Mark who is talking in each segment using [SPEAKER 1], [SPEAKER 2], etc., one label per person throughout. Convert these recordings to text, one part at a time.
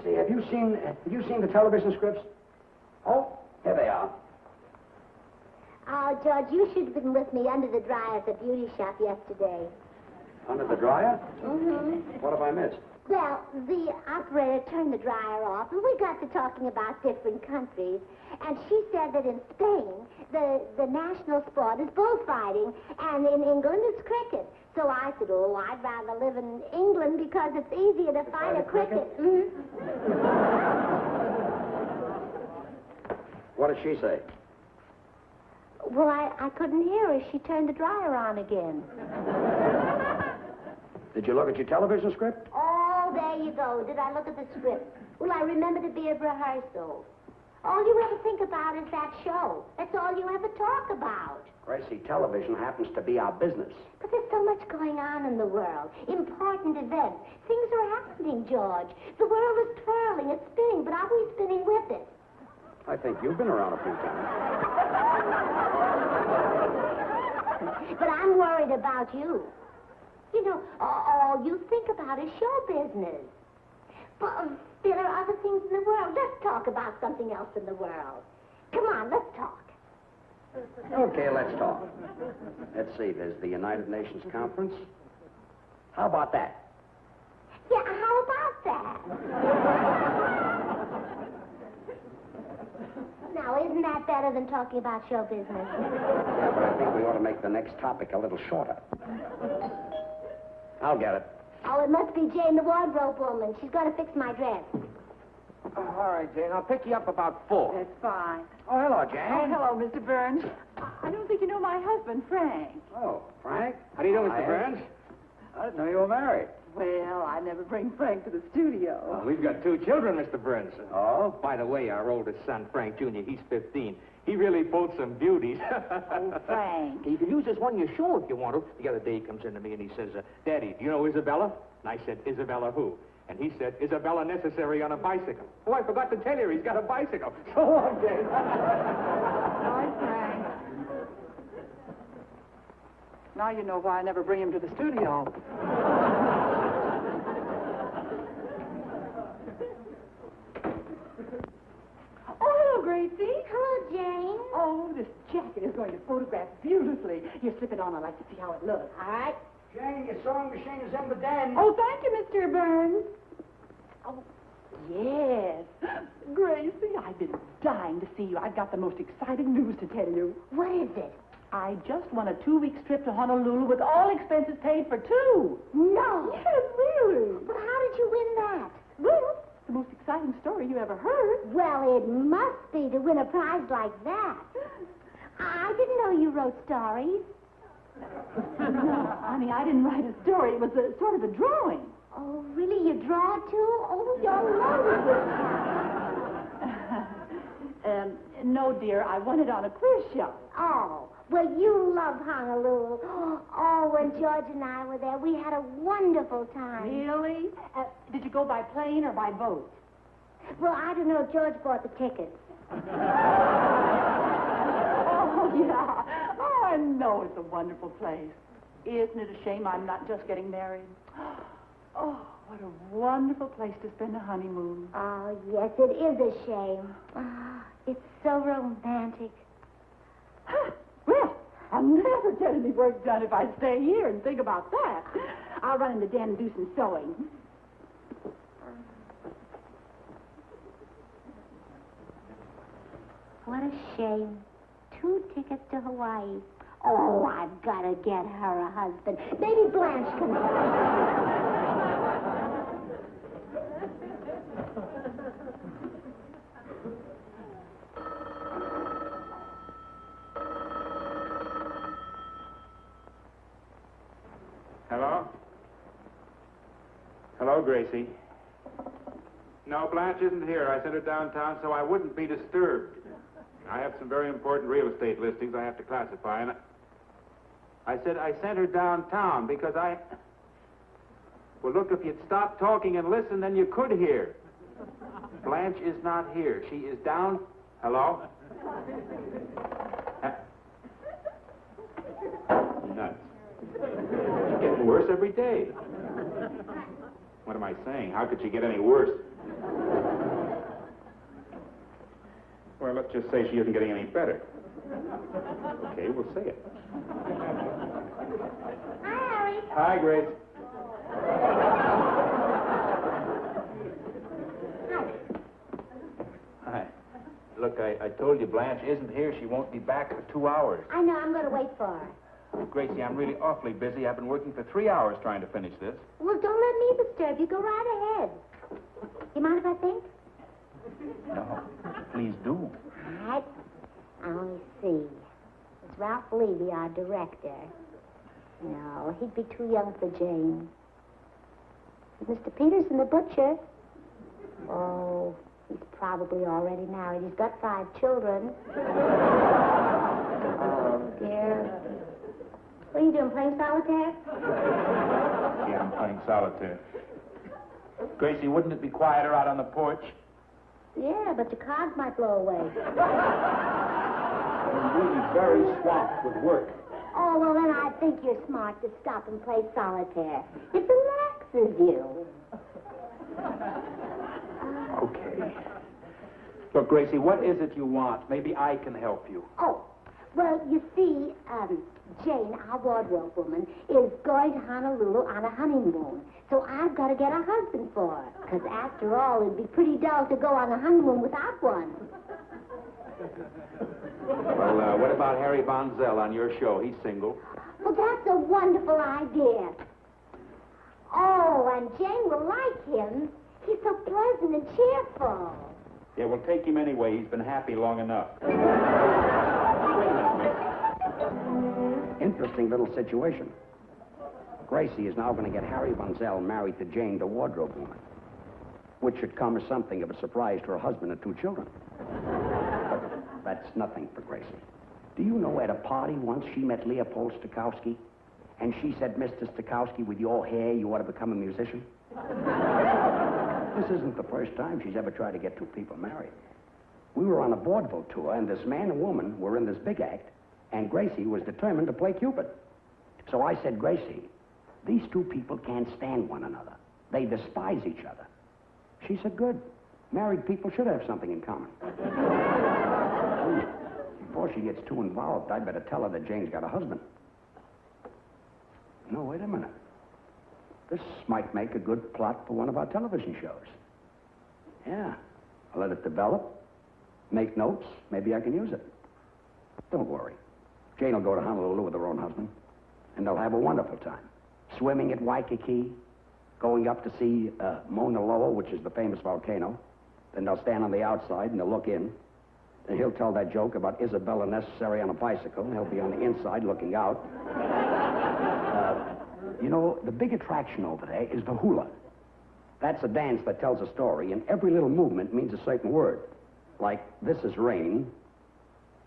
[SPEAKER 1] Gracie, have you seen the television scripts? Oh, here they are.
[SPEAKER 2] Oh, George, you should have been with me under the dryer at the beauty shop yesterday.
[SPEAKER 1] Under the dryer?
[SPEAKER 2] Mm-hmm.
[SPEAKER 1] What have I missed?
[SPEAKER 2] Well, the operator turned the dryer off, and we got to talking about different countries. And she said that in Spain, the national sport is bullfighting, and in England it's cricket. So I said, oh, I'd rather live in England because it's easier to fight a cricket. Mm-hmm.
[SPEAKER 1] What did she say?
[SPEAKER 2] Well, I couldn't hear her. She turned the dryer on again.
[SPEAKER 1] Did you look at your television script?
[SPEAKER 2] Oh, there you go. Did I look at the script? Well, I remember to be at rehearsal. All you ever think about is that show. That's all you ever talk about.
[SPEAKER 1] Gracie, television happens to be our business.
[SPEAKER 2] But there's so much going on in the world. Important events. Things are happening, George. The world is twirling, it's spinning, but are we spinning with it?
[SPEAKER 1] I think you've been around a few times.
[SPEAKER 2] But I'm worried about you. You know, all you think about is show business. But there are other things in the world. Let's talk about something else in the world. Come on, let's talk.
[SPEAKER 1] Okay, let's talk. Let's see, there's the United Nations Conference. How about that?
[SPEAKER 2] Yeah, how about that? Now, isn't that better than talking about show business?
[SPEAKER 1] Yeah, but I think we ought to make the next topic a little shorter. I'll get it.
[SPEAKER 2] Oh, it must be Jane, the wardrobe woman. She's going to fix my dress.
[SPEAKER 3] All right, Jane. I'll pick you up about 4.
[SPEAKER 4] That's fine.
[SPEAKER 1] Oh, hello, Jane.
[SPEAKER 4] Oh, hello, Mr. Burns. I don't think you know my husband, Frank.
[SPEAKER 1] Oh, Frank?
[SPEAKER 3] How do you do, Mr. Burns?
[SPEAKER 1] I didn't know you were married.
[SPEAKER 4] Well, I never bring Frank to the studio.
[SPEAKER 3] Well, we've got 2 children, Mr. Burns.
[SPEAKER 1] Oh?
[SPEAKER 3] By the way, our oldest son, Frank Jr., he's 15. He really pulled some beauties.
[SPEAKER 4] Oh, Frank.
[SPEAKER 3] You can use this one in your show if you want to. The other day he comes in to me and he says, Daddy, do you know Isabella? And I said, Isabella who? And he said, Isabella Necessary on a bicycle. Oh, I forgot to tell you, he's got a bicycle. So long, Jane.
[SPEAKER 4] Bye, Frank. Now you know why I never bring him to the studio. Oh, hello, Gracie.
[SPEAKER 2] Hello, Jane.
[SPEAKER 4] Oh, this jacket is going to photograph beautifully. Here, slip it on. I'd like to see how it looks.
[SPEAKER 2] All right.
[SPEAKER 1] Jane, your sewing machine is in the den.
[SPEAKER 4] Oh, thank you, Mr. Burns. Oh, yes. Gracie, I've been dying to see you. I've got the most exciting news to tell you.
[SPEAKER 2] What is it?
[SPEAKER 4] I just won a 2-week trip to Honolulu with all expenses paid for 2.
[SPEAKER 2] No.
[SPEAKER 4] Yes, really.
[SPEAKER 2] But how did you win that?
[SPEAKER 4] Well, the most exciting story you ever heard.
[SPEAKER 2] Well, it must be to win a prize like that. I didn't know you wrote stories.
[SPEAKER 4] No, honey, I didn't write a story. It was sort of a drawing.
[SPEAKER 2] Oh, really? You draw, too? Oh, you're loaded.
[SPEAKER 4] No, dear, I won it on a quiz show.
[SPEAKER 2] Oh, well, you love Honolulu. Oh, when George and I were there, we had a wonderful time.
[SPEAKER 4] Really? Did you go by plane or by boat?
[SPEAKER 2] Well, I don't know. George bought the tickets.
[SPEAKER 4] Oh, yeah. Oh, I know it's a wonderful place. Isn't it a shame I'm not just getting married? Oh, what a wonderful place to spend a honeymoon.
[SPEAKER 2] Oh, yes, it is a shame. Oh, it's so romantic.
[SPEAKER 4] Well, I'll never get any work done if I stay here and think about that. I'll run in the den and do some sewing.
[SPEAKER 2] What a shame. 2 tickets to Hawaii. Oh, I've got to get her a husband. Maybe Blanche can...
[SPEAKER 5] Hello? Hello, Gracie. No, Blanche isn't here. I sent her downtown so I wouldn't be disturbed. I have some very important real estate listings I have to classify, and I said I sent her downtown because I... Well, look, if you'd stop talking and listen, then you could hear. Blanche is not here. She is down... Hello? Nuts. She's getting worse every day. What am I saying? How could she get any worse? Let's just say she isn't getting any better. Okay, we'll say it.
[SPEAKER 2] Hi, Harry.
[SPEAKER 5] Hi, Grace.
[SPEAKER 3] Hi. Look, I told you Blanche isn't here. She won't be back for 2 hours.
[SPEAKER 2] I know, I'm going to wait for her.
[SPEAKER 3] Gracie, I'm really awfully busy. I've been working for 3 hours trying to finish this.
[SPEAKER 2] Well, don't let me disturb you. Go right ahead. You mind if I think?
[SPEAKER 3] No, please do.
[SPEAKER 2] All right. I only see. It's Ralph Levy, our director. No, he'd be too young for Jane. Mr. Peterson, the butcher. Oh, he's probably already married. He's got 5 children. Oh, dear. What are you doing, playing solitaire?
[SPEAKER 3] Yeah, I'm playing solitaire. Gracie, wouldn't it be quieter out on the porch?
[SPEAKER 2] Yeah, but the cards might blow away.
[SPEAKER 3] I'm really very swamped with work.
[SPEAKER 2] Oh, well, then I think you're smart to stop and play solitaire. It relaxes you.
[SPEAKER 3] Okay. Look, Gracie, what is it you want? Maybe I can help you.
[SPEAKER 2] Oh, well, you see, Jane, our wardrobe woman, is going to Honolulu on a honeymoon. So I've got to get a husband for her. Because after all, it'd be pretty dull to go on a honeymoon without one.
[SPEAKER 3] Well, what about Harry Von Zell on your show? He's single.
[SPEAKER 2] Well, that's a wonderful idea. Oh, and Jane will like him. He's so pleasant and cheerful.
[SPEAKER 3] Yeah, we'll take him anyway. He's been happy long enough.
[SPEAKER 1] Interesting little situation. Gracie is now going to get Harry Von Zell married to Jane, the wardrobe woman, which should come as something of a surprise to her husband and 2 children. But that's nothing for Gracie. Do you know at a party once she met Leopold Stokowski, and she said, Mr. Stokowski, with your hair, you ought to become a musician? This isn't the first time she's ever tried to get 2 people married. We were on a vaudeville tour, and this man and woman were in this big act, and Gracie was determined to play Cupid. So I said, Gracie, these 2 people can't stand one another. They despise each other. She said, good. Married people should have something in common. Before she gets too involved, I'd better tell her that Jane's got a husband. No, wait a minute. This might make a good plot for one of our television shows. Yeah, I'll let it develop, make notes, maybe I can use it. Don't worry. Jane will go to Honolulu with her own husband, and they'll have a wonderful time. Swimming at Waikiki, going up to see Mauna Loa, which is the famous volcano. Then they'll stand on the outside and they'll look in. And he'll tell that joke about Isabella Necessary on a bicycle. He'll be on the inside looking out. You know, the big attraction over there is the hula. That's a dance that tells a story, and every little movement means a certain word. Like, this is rain,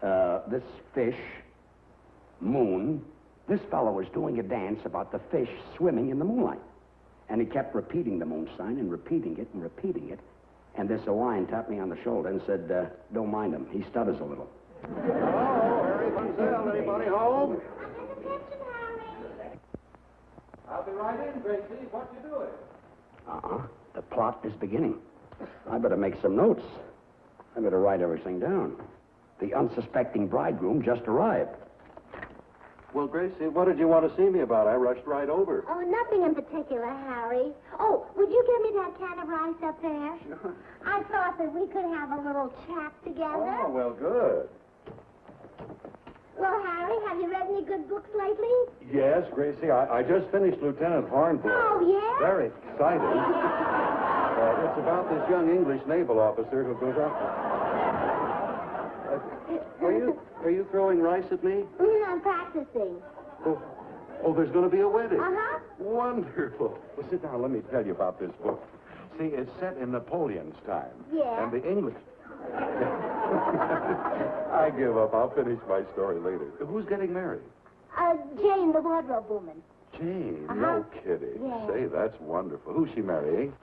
[SPEAKER 1] this fish, moon. This fellow was doing a dance about the fish swimming in the moonlight. And he kept repeating the moon sign and repeating it and repeating it. And this Hawaiian tapped me on the shoulder and said, don't mind him. He stutters a little.
[SPEAKER 6] Hello, Harry Von Zell. Anybody home?
[SPEAKER 2] I'm in the kitchen, Harry.
[SPEAKER 6] I'll be right in, Gracie. What you doing?
[SPEAKER 1] The plot is beginning. I better make some notes. I better write everything down. The unsuspecting bridegroom just arrived.
[SPEAKER 6] Well, Gracie, what did you want to see me about? I rushed right over.
[SPEAKER 2] Oh, nothing in particular, Harry. Oh, would you give me that can of rice up there?
[SPEAKER 6] Sure.
[SPEAKER 2] I thought that we could have a little chat together.
[SPEAKER 6] Oh, well, good.
[SPEAKER 2] Well, Harry, have you read any good books lately?
[SPEAKER 6] Yes, Gracie, I just finished Lieutenant Hornblower.
[SPEAKER 2] Oh, yeah?
[SPEAKER 6] Very excited. It's about this young English naval officer who goes off. Are you throwing rice at me?
[SPEAKER 2] I'm practicing.
[SPEAKER 6] Oh, there's going to be a wedding.
[SPEAKER 2] Uh-huh.
[SPEAKER 6] Wonderful. Well, sit down. Let me tell you about this book. See, it's set in Napoleon's time.
[SPEAKER 2] Yeah.
[SPEAKER 6] And the English... I give up. I'll finish my story later. Who's getting married?
[SPEAKER 2] Jane, the wardrobe woman.
[SPEAKER 6] Jane?
[SPEAKER 2] Uh-huh.
[SPEAKER 6] No kidding.
[SPEAKER 2] Yeah.
[SPEAKER 6] Say, that's wonderful. Who's she marrying? Me?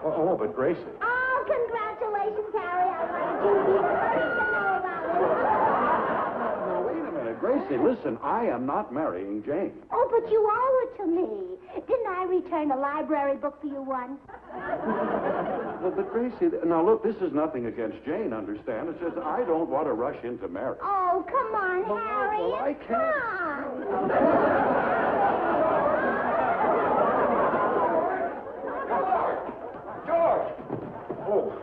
[SPEAKER 6] Oh, but Gracie.
[SPEAKER 2] Oh, congratulations, Harry. I wanted you to be the first to know about it.
[SPEAKER 6] Now, wait a minute. Gracie, Gracie, listen, I am not marrying Jane.
[SPEAKER 2] Oh, but you owe it to me. Didn't I return a library book for you once?
[SPEAKER 6] Well, but Gracie, now look, this is nothing against Jane, understand? It's just I don't want to rush into marriage.
[SPEAKER 2] Oh, come on,
[SPEAKER 6] Well,
[SPEAKER 2] Harry.
[SPEAKER 6] well, I can't.
[SPEAKER 2] Come
[SPEAKER 3] George!
[SPEAKER 6] Oh,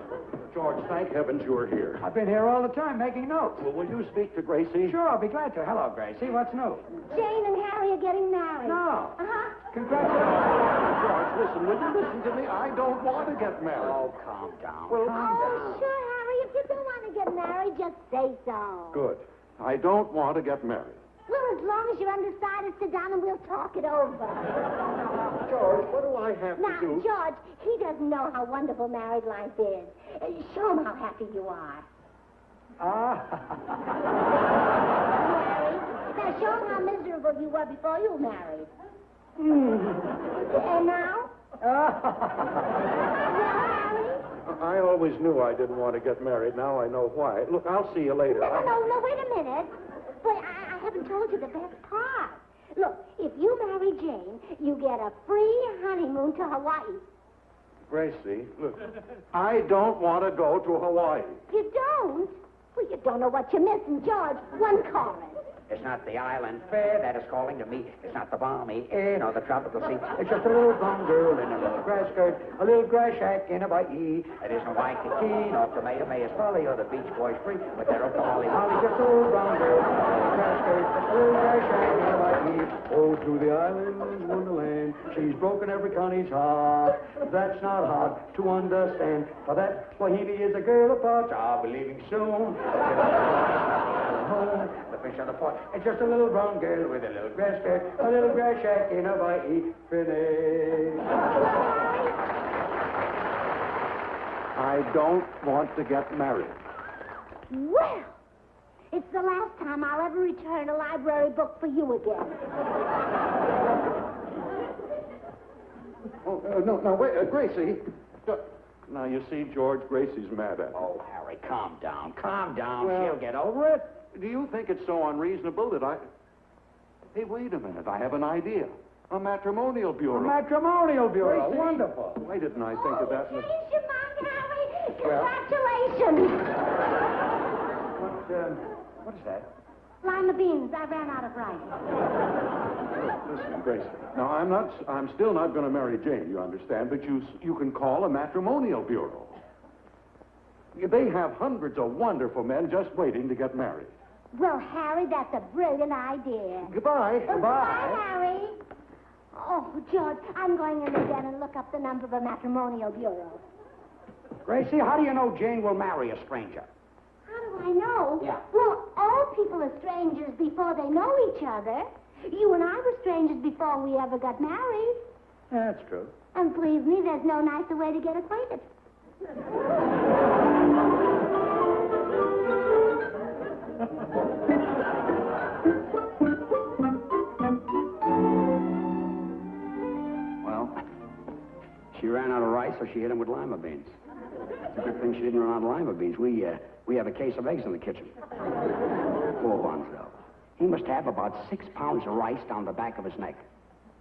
[SPEAKER 6] George, thank heavens you're here.
[SPEAKER 3] I've been here all the time making notes.
[SPEAKER 6] Well, will you speak to Gracie?
[SPEAKER 3] Sure, I'll be glad to. Hello, Gracie. What's new?
[SPEAKER 2] Jane and Harry are getting married.
[SPEAKER 3] No.
[SPEAKER 2] Uh-huh.
[SPEAKER 3] Congratulations.
[SPEAKER 6] George, listen, will you listen to me? I don't want to get married.
[SPEAKER 3] Oh, calm down.
[SPEAKER 6] Well,
[SPEAKER 2] Oh, sure, Harry. If you don't want to get married, just say so.
[SPEAKER 6] Good. I don't want to get married.
[SPEAKER 2] Well, as long as you're undecided, sit down and we'll talk it over.
[SPEAKER 6] George, what do I have
[SPEAKER 2] Now,
[SPEAKER 6] to do?
[SPEAKER 2] George, he doesn't know how wonderful married life is. Show him how happy you are. Harry, now show him how miserable you were before you were married. And now? Well, Harry?
[SPEAKER 6] I always knew I didn't want to get married. Now I know why. Look, I'll see you later.
[SPEAKER 2] No, wait a minute. But I haven't told you the best part. Look, if you marry Jane, you get a free honeymoon to Hawaii.
[SPEAKER 6] Gracie, look, I don't want to go to Hawaii.
[SPEAKER 2] You don't? Well, you don't know what you're missing, George. One chorus.
[SPEAKER 7] It's not the island fair that is calling to me. It's not the balmy air nor the tropical sea. It's just a little blonde girl in a little grass skirt, a little grass shack in Hawaii. It isn't Waikiki, nor Tomato May's Folly, or the Beach Boys Free, but they're a Molly Molly, just a little blonde girl in a little grass skirt, a little grass shack in Hawaii. Oh, to the island's wonderland, she's broken every Connie's heart. That's not hard to understand, for that Swahili is a girl apart. I'll be leaving soon. Home, the fish on the pot. It's just a little brown girl with a little grass skirt, a little grass shack in Hawaii. Finish.
[SPEAKER 6] I don't want to get married.
[SPEAKER 2] Well, it's the last time I'll ever return a library book for you again.
[SPEAKER 6] Oh, no, wait, Gracie. Now, you see, George, Gracie's mad at me.
[SPEAKER 7] Oh, Harry, calm down. Calm down.
[SPEAKER 6] Well-
[SPEAKER 7] She'll get over it.
[SPEAKER 6] Do you think it's so unreasonable that I... Hey, wait a minute. I have an idea. A matrimonial bureau.
[SPEAKER 3] Matrimonial bureau.
[SPEAKER 6] Gracie.
[SPEAKER 3] Wonderful.
[SPEAKER 6] Why didn't I think of that?
[SPEAKER 2] Change your mind, Harry.
[SPEAKER 6] Well-
[SPEAKER 2] Congratulations.
[SPEAKER 3] What is that?
[SPEAKER 2] Lima beans. I ran out of rice.
[SPEAKER 6] Listen, Gracie. Now, I'm still not going to marry Jane, you understand, but you can call a matrimonial bureau. They have hundreds of wonderful men just waiting to get married.
[SPEAKER 2] Well, Harry, that's a brilliant idea.
[SPEAKER 6] Goodbye.
[SPEAKER 2] Bye, Harry. Oh, George, I'm going in again and look up the number of a matrimonial bureau.
[SPEAKER 3] Gracie, how do you know Jane will marry a stranger?
[SPEAKER 2] How do I know?
[SPEAKER 3] Yeah.
[SPEAKER 2] Well, all people are strangers before they know each other. You and I were strangers before we ever got married.
[SPEAKER 3] That's true.
[SPEAKER 2] And believe me, there's no nicer way to get acquainted.
[SPEAKER 1] Well, she ran out of rice, so she hit him with lima beans. It's a good thing she didn't run out of lima beans. We have a case of eggs in the kitchen. Poor one, Zell. He must have about 6 pounds of rice down the back of his neck.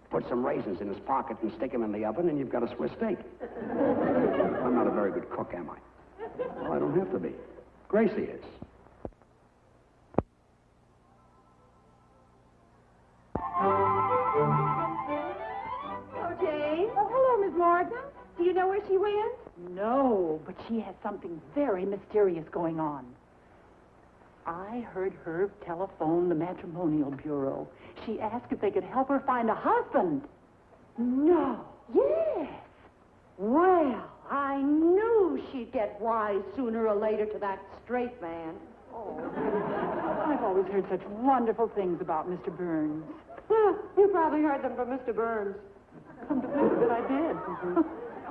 [SPEAKER 1] Put some raisins in his pocket and stick them in the oven, and you've got a Swiss steak. I'm not a very good cook, am I? Well, I don't have to be. Gracie is.
[SPEAKER 4] Oh, Jane. Oh, hello, Miss Morton. Do you know where she went? No, but she has something very mysterious going on. I heard her telephone the matrimonial bureau. She asked if they could help her find a husband. No. Yes.
[SPEAKER 8] Well, I knew she'd get wise sooner or later to that straight man.
[SPEAKER 4] Oh, I've always heard such wonderful things about Mr. Burns.
[SPEAKER 8] You probably heard them from Mr. Burns.
[SPEAKER 4] Come to think of it, I did.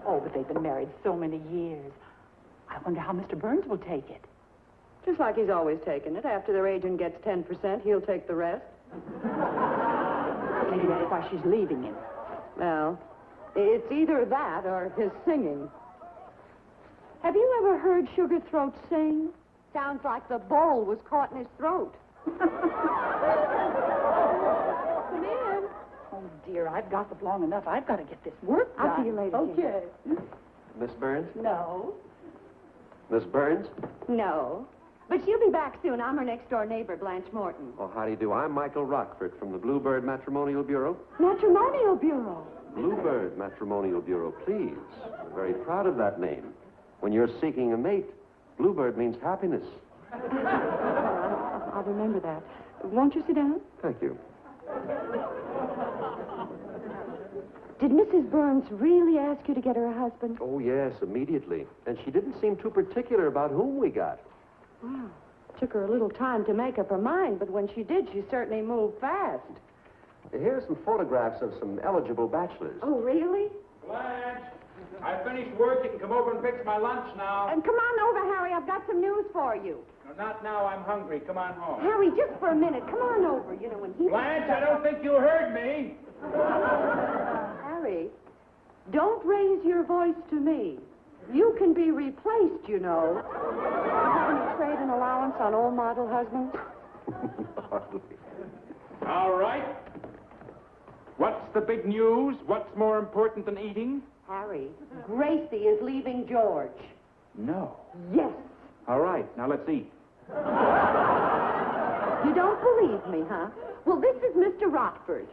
[SPEAKER 4] Oh, but they've been married so many years. I wonder how Mr. Burns will take it.
[SPEAKER 8] Just like he's always taken it. After their agent gets 10%, he'll take the rest.
[SPEAKER 4] Maybe that's why she's leaving him.
[SPEAKER 8] Well, it's either that or his singing. Have you ever heard Sugar Throat sing? Sounds like the bowl was caught in his throat.
[SPEAKER 4] Come in. Oh, dear, I've gossiped long enough. I've got to get this work done.
[SPEAKER 8] I'll see you later,
[SPEAKER 4] Okay.
[SPEAKER 9] Miss Burns?
[SPEAKER 4] No.
[SPEAKER 9] Miss Burns?
[SPEAKER 8] No. But she'll be back soon. I'm her next-door neighbor, Blanche Morton.
[SPEAKER 9] Oh, how do you do? I'm Michael Rockford from the Bluebird Matrimonial Bureau.
[SPEAKER 8] Matrimonial Bureau.
[SPEAKER 9] Bluebird Matrimonial Bureau, please. We're very proud of that name. When you're seeking a mate, Bluebird means happiness.
[SPEAKER 8] I'll remember that. Won't you sit down?
[SPEAKER 9] Thank you.
[SPEAKER 8] Did Mrs. Burns really ask you to get her a husband?
[SPEAKER 9] Oh, yes, immediately. And she didn't seem too particular about whom we got.
[SPEAKER 8] Wow. Took her a little time to make up her mind, but when she did, she certainly moved fast.
[SPEAKER 9] Here are some photographs of some eligible bachelors.
[SPEAKER 8] Oh, really?
[SPEAKER 5] Blanche, I finished work. You can come over and fix my lunch now.
[SPEAKER 8] And come on over, Harry. I've got some news for you.
[SPEAKER 5] No, not now. I'm hungry. Come on home.
[SPEAKER 8] Harry, just for a minute. Come on over. You know, when he...
[SPEAKER 5] Blanche, I don't think you heard me.
[SPEAKER 8] Harry, don't raise your voice to me. You can be replaced, you know. Having to trade an allowance on old model husbands?
[SPEAKER 9] Hardly.
[SPEAKER 5] All right. What's the big news? What's more important than eating?
[SPEAKER 8] Harry, Gracie is leaving George.
[SPEAKER 5] No.
[SPEAKER 8] Yes.
[SPEAKER 5] All right. Now let's eat.
[SPEAKER 8] You don't believe me, huh? Well, this is Mr. Rockford.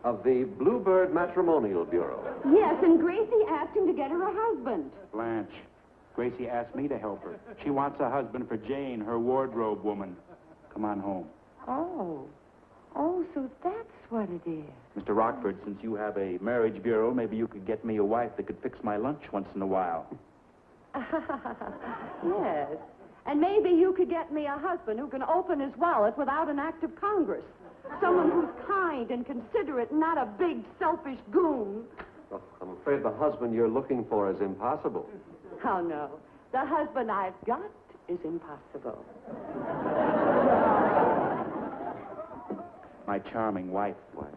[SPEAKER 9] Of the Bluebird Matrimonial Bureau.
[SPEAKER 8] Yes, and Gracie asked him to get her a husband.
[SPEAKER 5] Blanche, Gracie asked me to help her. She wants a husband for Jane, her wardrobe woman. Come on home.
[SPEAKER 8] Oh. Oh, so that's what it is.
[SPEAKER 5] Mr. Rockford, since you have a marriage bureau, maybe you could get me a wife that could fix my lunch once in a while.
[SPEAKER 8] Yes. And maybe you could get me a husband who can open his wallet without an act of Congress. Someone who's kind and considerate, not a big, selfish goon.
[SPEAKER 9] Oh, I'm afraid the husband you're looking for is impossible.
[SPEAKER 8] Oh, no. The husband I've got is impossible.
[SPEAKER 5] My charming wife.
[SPEAKER 9] Why?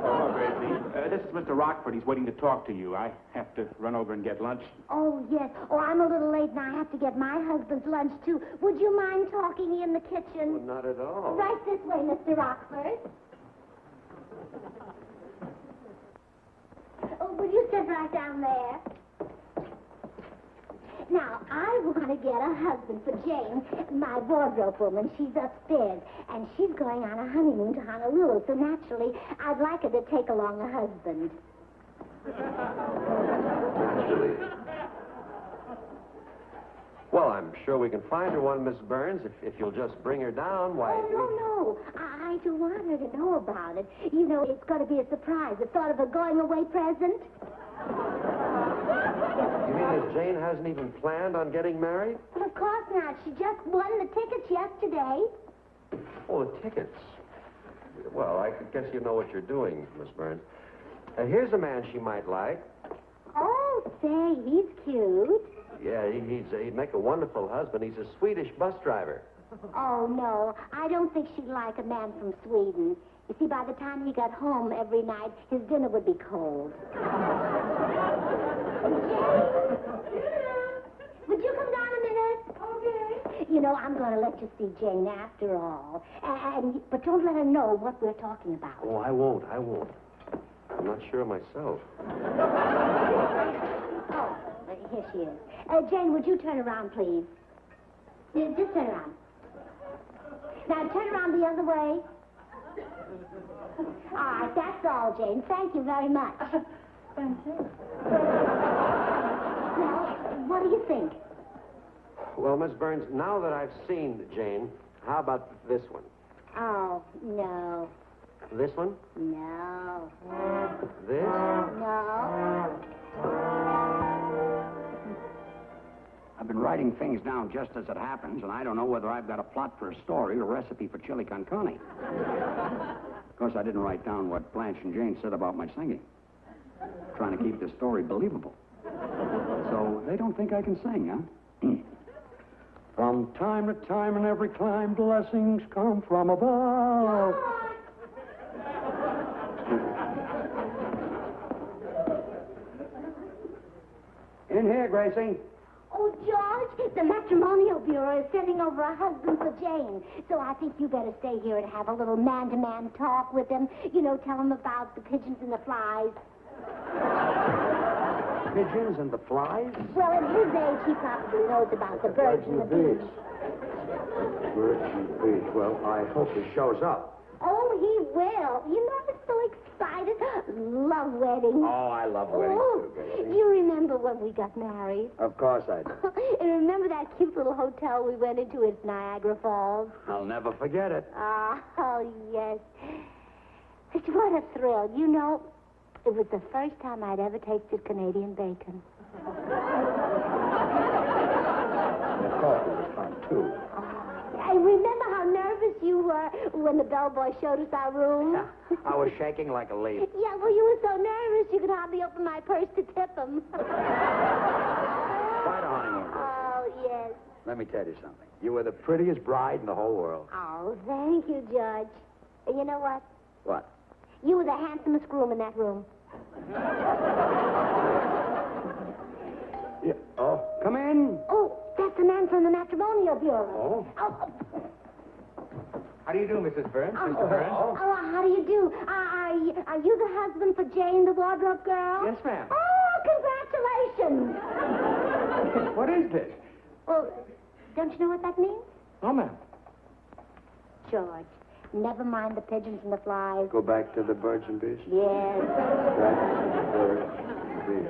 [SPEAKER 5] Oh, Gracie. This is Mr. Rockford. He's waiting to talk to you. I have to run over and get lunch.
[SPEAKER 2] Oh, yes. Oh, I'm a little late and I have to get my husband's lunch, too. Would you mind talking in the kitchen?
[SPEAKER 9] Well, not at all.
[SPEAKER 2] Right this way, Mr. Rockford. Oh, will you sit right down there? Now, I want to get a husband for Jane, my wardrobe woman. She's upstairs, and she's going on a honeymoon to Honolulu, so naturally, I'd like her to take along a husband.
[SPEAKER 9] Naturally. Well, I'm sure we can find her one, Miss Burns, if you'll just bring her down. Why?
[SPEAKER 2] Oh, no. I do want her to know about it. You know, it's going to be a surprise, a sort of a going-away present.
[SPEAKER 9] You mean that Jane hasn't even planned on getting married?
[SPEAKER 2] Well, of course not. She just won the tickets yesterday.
[SPEAKER 9] Oh, the tickets. Well, I guess you know what you're doing, Miss Burns. Here's a man she might like.
[SPEAKER 2] Oh, say, he's cute.
[SPEAKER 9] Yeah, he'd make a wonderful husband. He's a Swedish bus driver.
[SPEAKER 2] Oh, no. I don't think she'd like a man from Sweden. You see, by the time he got home every night, his dinner would be cold. Would you come down a minute? Okay. You know, I'm going to let you see Jane after all. But don't let her know what we're talking about.
[SPEAKER 9] Oh, I won't. I'm not sure myself.
[SPEAKER 2] Oh, here she is. Jane, would you turn around, please? Just turn around. Now, turn around the other way. All right, that's all, Jane. Thank you very much.
[SPEAKER 4] Thank you.
[SPEAKER 2] Now, what do you think?
[SPEAKER 9] Well, Miss Burns, now that I've seen Jane, how about this one?
[SPEAKER 2] Oh, no.
[SPEAKER 9] This one?
[SPEAKER 2] No.
[SPEAKER 9] This?
[SPEAKER 2] No.
[SPEAKER 1] I've been writing things down just as it happens, and I don't know whether I've got a plot for a story or a recipe for chili con carne. Of course, I didn't write down what Blanche and Jane said about my singing. Trying to keep this story believable. So they don't think I can sing, huh? From time to time in every clime, blessings come from above. In here, Gracie.
[SPEAKER 2] Oh, George, the matrimonial bureau is sending over a husband for Jane. So I think you better stay here and have a little man-to-man talk with him. You know, tell him about the pigeons and the flies.
[SPEAKER 1] Pigeons and the flies?
[SPEAKER 2] Well, at his age, he probably knows about the birds and the bees.
[SPEAKER 1] Birds and bees. Well, I hope he shows up.
[SPEAKER 2] Oh, he will. You know, I'm so excited. Love weddings.
[SPEAKER 1] Oh, I love weddings, too, Gracie.
[SPEAKER 2] You remember when we got married?
[SPEAKER 1] Of course I do.
[SPEAKER 2] And remember that cute little hotel we went into at Niagara Falls?
[SPEAKER 1] I'll never forget it.
[SPEAKER 2] Oh, yes. What a thrill. You know, it was the first time I'd ever tasted Canadian bacon.
[SPEAKER 1] The coffee was fun, too.
[SPEAKER 2] I remember how nervous you were when the bellboy showed us our room.
[SPEAKER 1] Yeah, I was shaking like a leaf.
[SPEAKER 2] Yeah, well, you were so nervous you could hardly open my purse to tip him.
[SPEAKER 1] Quite a honeymoon.
[SPEAKER 2] Oh, yes.
[SPEAKER 1] Let me tell you something. You were the prettiest bride in the whole world.
[SPEAKER 2] Oh, thank you, Judge. And you know what?
[SPEAKER 1] What?
[SPEAKER 2] You were the handsomest groom in that room.
[SPEAKER 1] Yeah. Oh, come in.
[SPEAKER 2] Oh, that's the man from the matrimonial bureau.
[SPEAKER 1] Oh.
[SPEAKER 3] How do you do, Mrs. Burns? Mr. Burns?
[SPEAKER 2] Oh, how do you do? Are you the husband for Jane, the wardrobe girl?
[SPEAKER 3] Yes, ma'am.
[SPEAKER 2] Oh, congratulations.
[SPEAKER 3] What is this?
[SPEAKER 2] Well, don't you know what that means?
[SPEAKER 3] Oh, ma'am.
[SPEAKER 2] George, never mind the pigeons and the flies.
[SPEAKER 1] Go back to the birds and bees?
[SPEAKER 2] Yes.
[SPEAKER 1] Back to the birds and bees.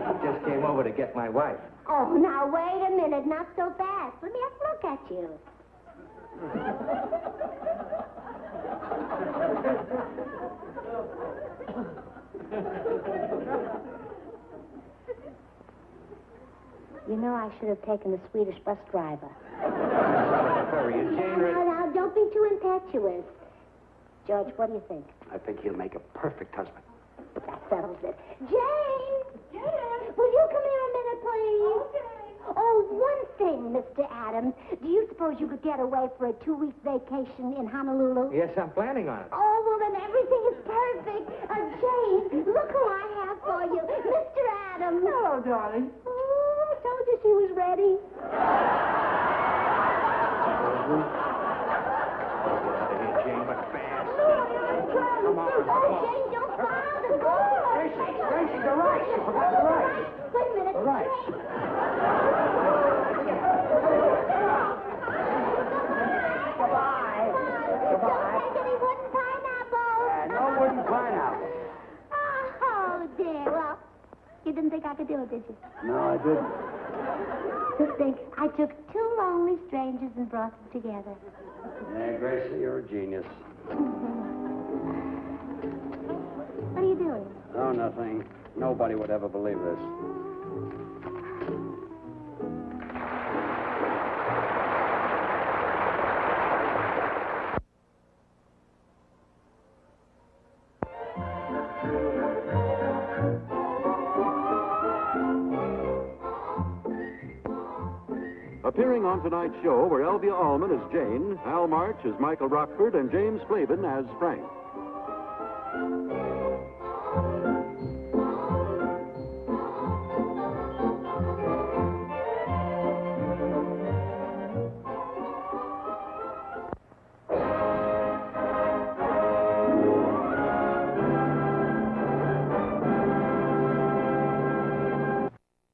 [SPEAKER 3] I just came over to get my wife.
[SPEAKER 2] Oh, now, wait a minute. Not so fast. Let me have a look at you. You know, I should have taken the Swedish bus driver.
[SPEAKER 3] Hurry, is Jane ready?
[SPEAKER 2] Now, don't be too impetuous. George, what do you think?
[SPEAKER 1] I think he'll make a perfect husband.
[SPEAKER 2] That settles it. Jane! Will you come here a minute, please? Okay. Oh, one thing, Mr. Adams. Do you suppose you could get away for a 2-week vacation in Honolulu?
[SPEAKER 3] Yes, I'm planning on it.
[SPEAKER 2] Oh, well, then everything is perfect. Jane, look who I have for you. Mr. Adams.
[SPEAKER 4] Hello, darling.
[SPEAKER 2] Oh, I told you she was ready.
[SPEAKER 3] Jane, but fast.
[SPEAKER 2] Come on. Oh, Jane, don't fall. The board.
[SPEAKER 1] Gracie, the rice. You forgot the rice.
[SPEAKER 2] Wait a minute.
[SPEAKER 1] The rice. Goodbye. Goodbye.
[SPEAKER 2] Don't take any wooden pineapples.
[SPEAKER 1] No wooden pineapple.
[SPEAKER 2] Oh, dear. Well, you didn't think I could do it, did you?
[SPEAKER 1] No, I didn't.
[SPEAKER 2] Just think, I took 2 lonely strangers and brought them together.
[SPEAKER 1] Yeah, Gracie, you're a genius.
[SPEAKER 2] What are you doing?
[SPEAKER 1] Oh, nothing. Nobody would ever believe this.
[SPEAKER 6] Appearing on tonight's show were Elvia Allman as Jane, Al March as Michael Rockford, and James Flavin as Frank.